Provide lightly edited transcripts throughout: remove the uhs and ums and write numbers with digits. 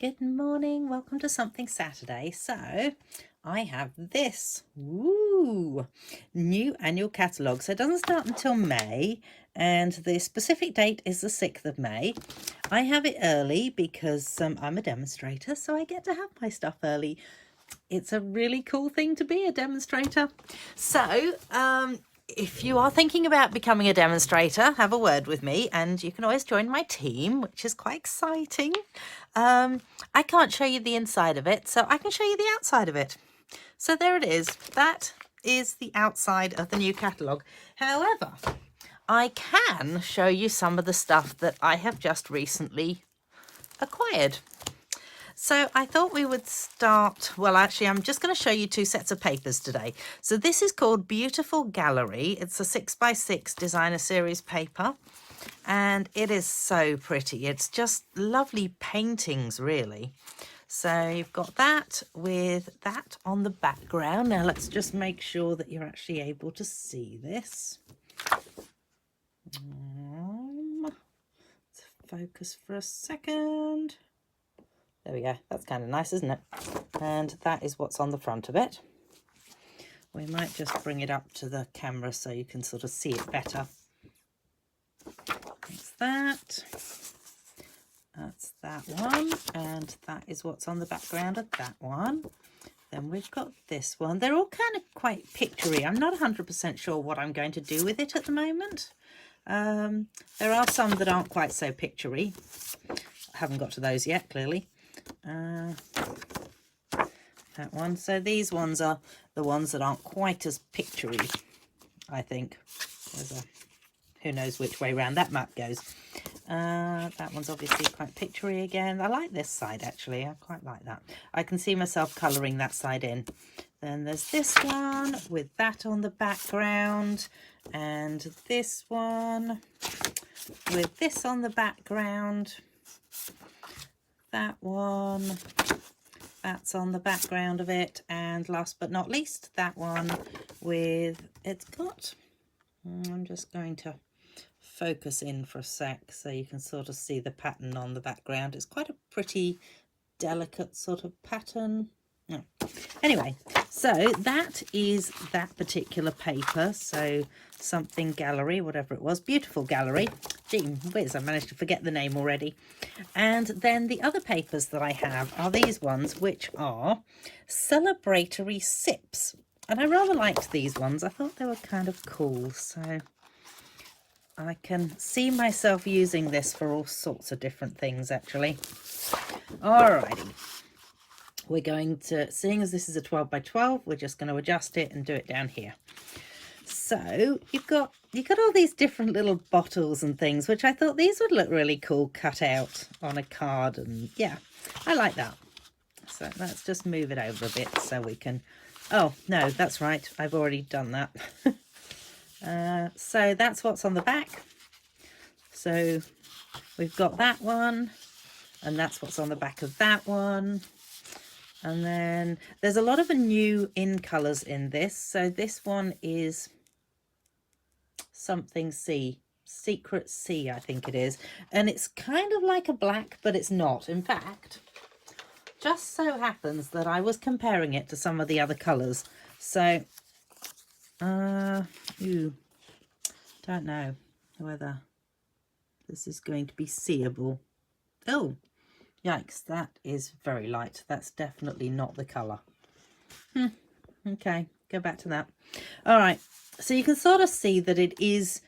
Good morning, welcome to Something Saturday. So I have this new annual catalogue. So it doesn't start until May, and the specific date is the 6th of May. I have it early because I'm a demonstrator, so I get to have my stuff early. It's a really cool thing to be a demonstrator. So if you are thinking about becoming a demonstrator, have a word with me, and you can always join my team, which is quite exciting. I can't show you the inside of it, so I can show you the outside of it. So there it is. That is the outside of the new catalogue. However, I can show you some of the stuff that I have just recently acquired. So I thought we would start, well, actually, I'm just going to show you two sets of papers today. So this is called Beautiful Gallery. It's a 6x6 designer series paper, and it is so pretty. It's just lovely paintings, really. So you've got that with that on the background. Now let's just make sure that you're actually able to see this. Let's focus for a second. There we go. That's kind of nice, isn't it? And that is what's on the front of it. We might just bring it up to the camera so you can sort of see it better. That's that. That's that one. And that is what's on the background of that one. Then we've got this one. They're all kind of quite pictury. I'm not 100% sure what I'm going to do with it at the moment. There are some that aren't quite so pictury. I haven't got to those yet, clearly. That one. So these ones are the ones that aren't quite as pictury, I think. Who knows which way round that map goes. That one's obviously quite pictury again. I like this side, actually. I quite like that. I can see myself colouring that side in. Then there's this one with that on the background, and this one with this on the background. That one, that's on the background of it, and last but not least, that one with, it's got, I'm just going to focus in for a sec so you can sort of see the pattern on the background. It's quite a pretty delicate sort of pattern. Oh. Anyway, so that is that particular paper. So Something Gallery, whatever it was, Beautiful Gallery. Gee whiz, I managed to forget the name already. And then the other papers that I have are these ones, which are celebratory sips. And I rather liked these ones. I thought they were kind of cool. So I can see myself using this for all sorts of different things, actually. Alrighty. We're going to, seeing as this is a 12 by 12, we're just going to adjust it and do it down here. So you've got all these different little bottles and things, which I thought these would look really cool cut out on a card. And yeah, I like that. So let's just move it over a bit so we can, oh no, that's right, I've already done that. So that's what's on the back. So we've got that one, and that's what's on the back of that one. And then there's a lot of new in colours in this. So this one is Something Sea, Secret Sea, I think it is. And it's kind of like a black, but it's not. In fact, just so happens that I was comparing it to some of the other colours. So, don't know whether this is going to be seeable. Oh, yikes, that is very light. That's definitely not the colour. Okay, go back to that. All right, so you can sort of see that it's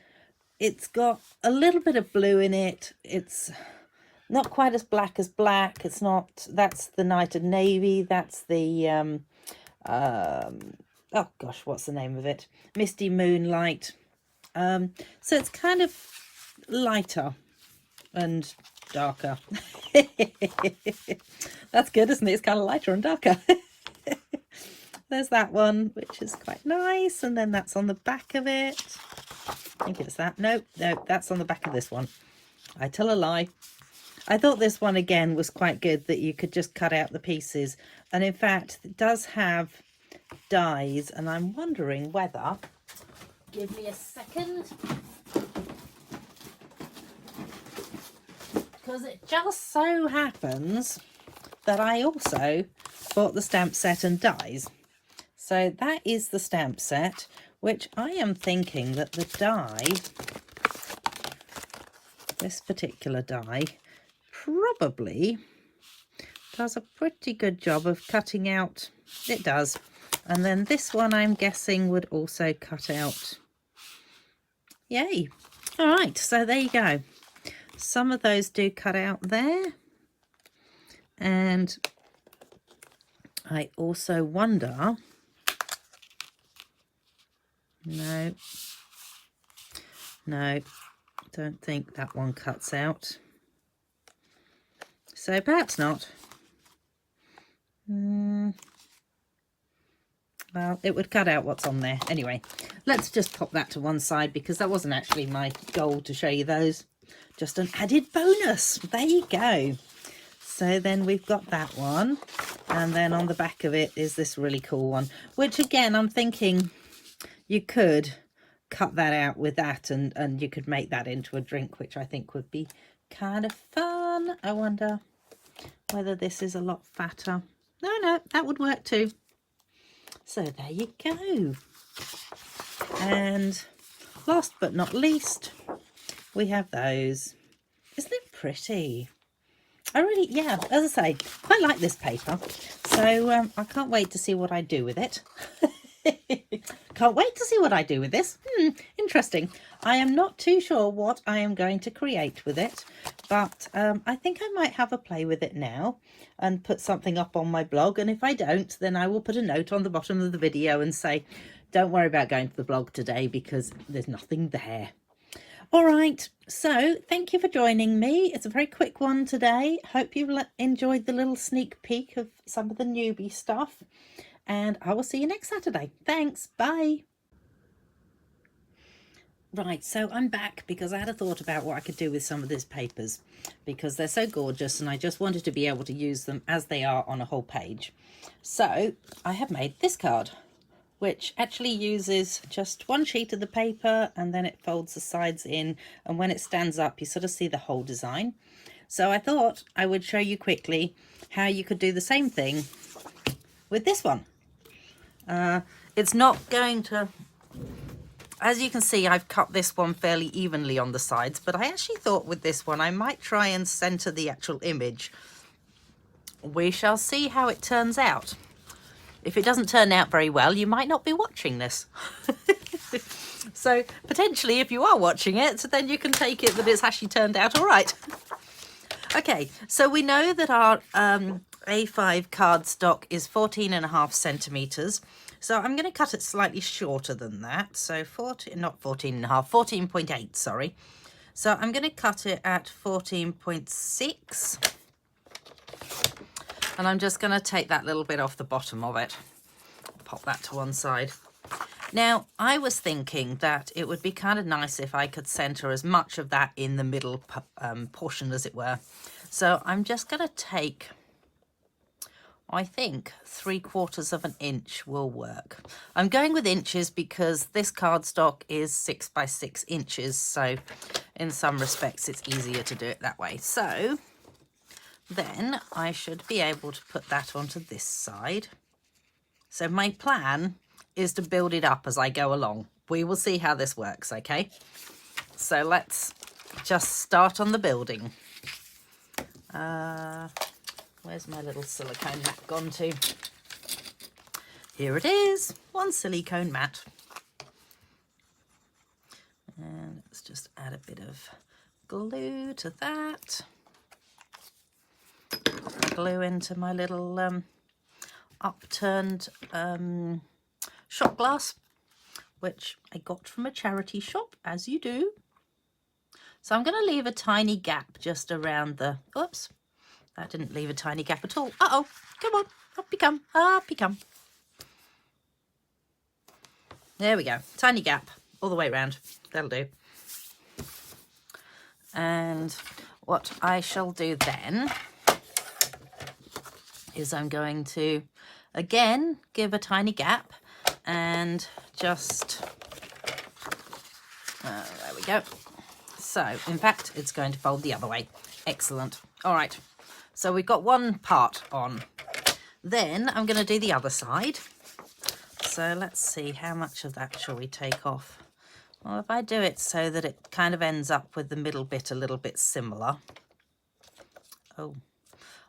got a little bit of blue in it. It's not quite as black as black. It's not, that's the Night of Navy. That's the, oh gosh, what's the name of it? Misty Moonlight. So it's kind of lighter and darker. That's good, isn't it? It's kind of lighter and darker. There's that one, which is quite nice, and then that's on the back of it. I think it's that. No, that's on the back of this one. I tell a lie. I thought this one again was quite good, that you could just cut out the pieces, and in fact it does have dies, and I'm wondering whether, give me a second, because it just so happens that I also bought the stamp set and dies. So that is the stamp set, which I am thinking that the die, this particular die, probably does a pretty good job of cutting out. It does. And then this one I'm guessing would also cut out. Yay. All right, so there you go. Some of those do cut out there. And I also wonder, no, don't think that one cuts out. So perhaps not. Well, it would cut out what's on there. Anyway, let's just pop that to one side because that wasn't actually my goal to show you those. Just an added bonus. There you go. So then we've got that one. And then on the back of it is this really cool one, which again, I'm thinking you could cut that out with that and you could make that into a drink, which I think would be kind of fun. I wonder whether this is a lot fatter. No, that would work too. So there you go. And last but not least, we have those. Isn't it pretty? I really, yeah, as I say, quite like this paper. So I can't wait to see what I do with it. Can't wait to see what I do with this. Interesting. I am not too sure what I am going to create with it, but I think I might have a play with it now and put something up on my blog. And if I don't, then I will put a note on the bottom of the video and say, don't worry about going to the blog today because there's nothing there. All right, so thank you for joining me. It's a very quick one today. Hope you've enjoyed the little sneak peek of some of the newbie stuff. And I will see you next Saturday. Thanks. Bye. Right, so I'm back because I had a thought about what I could do with some of these papers because they're so gorgeous and I just wanted to be able to use them as they are on a whole page. So I have made this card, which actually uses just one sheet of the paper and then it folds the sides in, and when it stands up you sort of see the whole design. So I thought I would show you quickly how you could do the same thing with this one. It's not going to, as you can see, I've cut this one fairly evenly on the sides, but I actually thought with this one I might try and center the actual image. We shall see how it turns out. If it doesn't turn out very well, you might not be watching this. So potentially if you are watching it, so then you can take it that it's actually turned out all right. Okay, so we know that our A5 cardstock is 14.5 centimeters. So I'm going to cut it slightly shorter than that. So 14.8, sorry. So I'm going to cut it at 14.6. And I'm just going to take that little bit off the bottom of it. Pop that to one side. Now, I was thinking that it would be kind of nice if I could center as much of that in the middle portion, as it were. So I'm just going to take, I think 3/4 of an inch will work. I'm going with inches because this cardstock is 6 by 6 inches. So in some respects, it's easier to do it that way. So then I should be able to put that onto this side. So my plan is to build it up as I go along. We will see how this works, okay? So let's just start on the building. Where's my little silicone mat gone to? Here it is, one silicone mat. And let's just add a bit of glue to that. Put my glue into my little upturned shot glass, which I got from a charity shop, as you do. So I'm going to leave a tiny gap just around the, oops, that didn't leave a tiny gap at all. Uh-oh, come on, up you come, up you come. There we go, tiny gap all the way around, that'll do. And what I shall do then is I'm going to, again, give a tiny gap and just, there we go. So, in fact, it's going to fold the other way. Excellent. All right, so we've got one part on. Then I'm going to do the other side. So let's see, how much of that shall we take off? Well, if I do it so that it kind of ends up with the middle bit a little bit similar. Oh,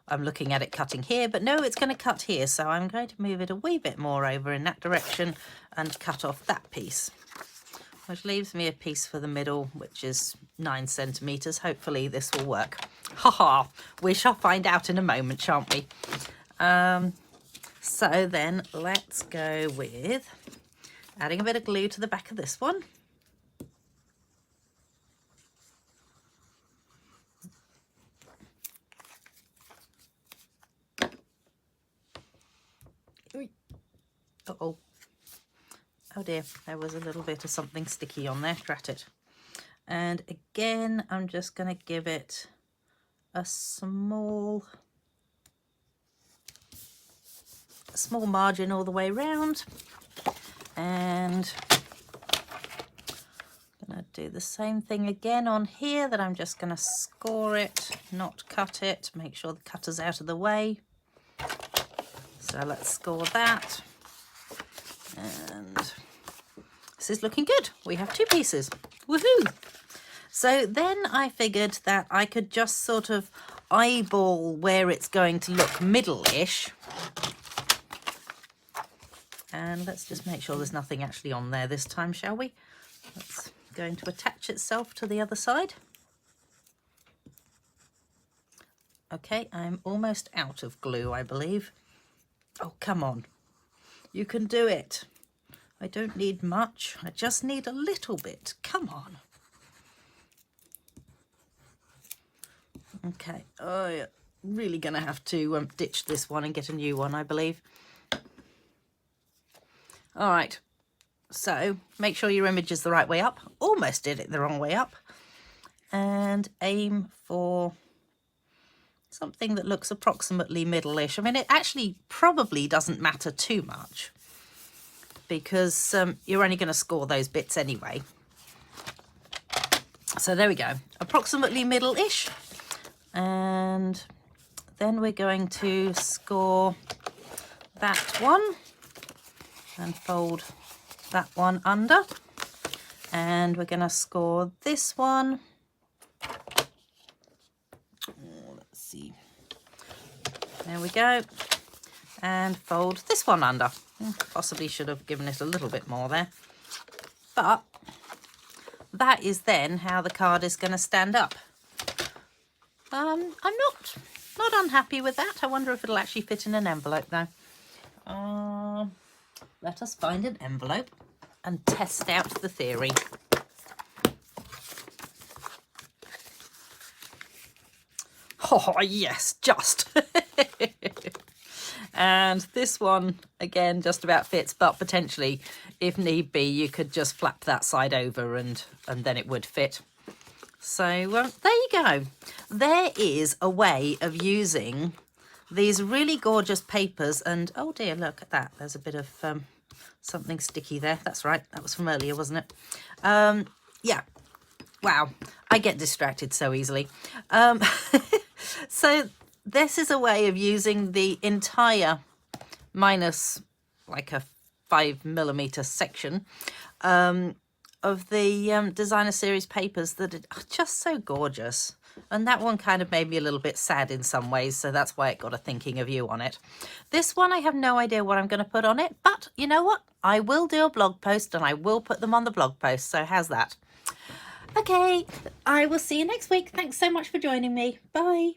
I'm looking at it cutting here, but no, it's going to cut here. So I'm going to move it a wee bit more over in that direction and cut off that piece, which leaves me a piece for the middle, which is 9 centimeters. Hopefully this will work. Haha, we shall find out in a moment, shan't we? So then let's go with adding a bit of glue to the back of this one. Uh-oh. Oh dear, there was a little bit of something sticky on there, drat it. And again, I'm just going to give it a small margin all the way around. And I'm going to do the same thing again on here, that I'm just going to score it, not cut it, make sure the cutter's out of the way. So let's score that. And this is looking good. We have 2 pieces. Woohoo! So then I figured that I could just sort of eyeball where it's going to look middle-ish. And let's just make sure there's nothing actually on there this time, shall we? It's going to attach itself to the other side. Okay, I'm almost out of glue, I believe. Oh, come on. You can do it. I don't need much. I just need a little bit. Come on. Okay. Oh, yeah. Really going to have to ditch this one and get a new one, I believe. All right. So make sure your image is the right way up. Almost did it the wrong way up. And aim for something that looks approximately middle-ish. I mean, it actually probably doesn't matter too much, because you're only going to score those bits anyway. So there we go, approximately middle-ish. And then we're going to score that one and fold that one under. And we're going to score this one. Let's see. There we go. And fold this one under. Possibly should have given it a little bit more there. But that is then how the card is going to stand up. I'm not unhappy with that. I wonder if it'll actually fit in an envelope now. Let us find an envelope and test out the theory. Oh, yes, just. And this one, again, just about fits, but potentially, if need be, you could just flap that side over and then it would fit. So there you go. There is a way of using these really gorgeous papers. And oh dear, look at that. There's a bit of something sticky there. That's right. That was from earlier, wasn't it? Yeah. Wow. I get distracted so easily. So this is a way of using the entire minus like a 5mm section of the designer series papers that are just so gorgeous. And that one kind of made me a little bit sad in some ways, so that's why it got a thinking of you on it. This one, I have no idea what I'm going to put on it, but you know what? I will do a blog post and I will put them on the blog post, so how's that? Okay, I will see you next week. Thanks so much for joining me. Bye.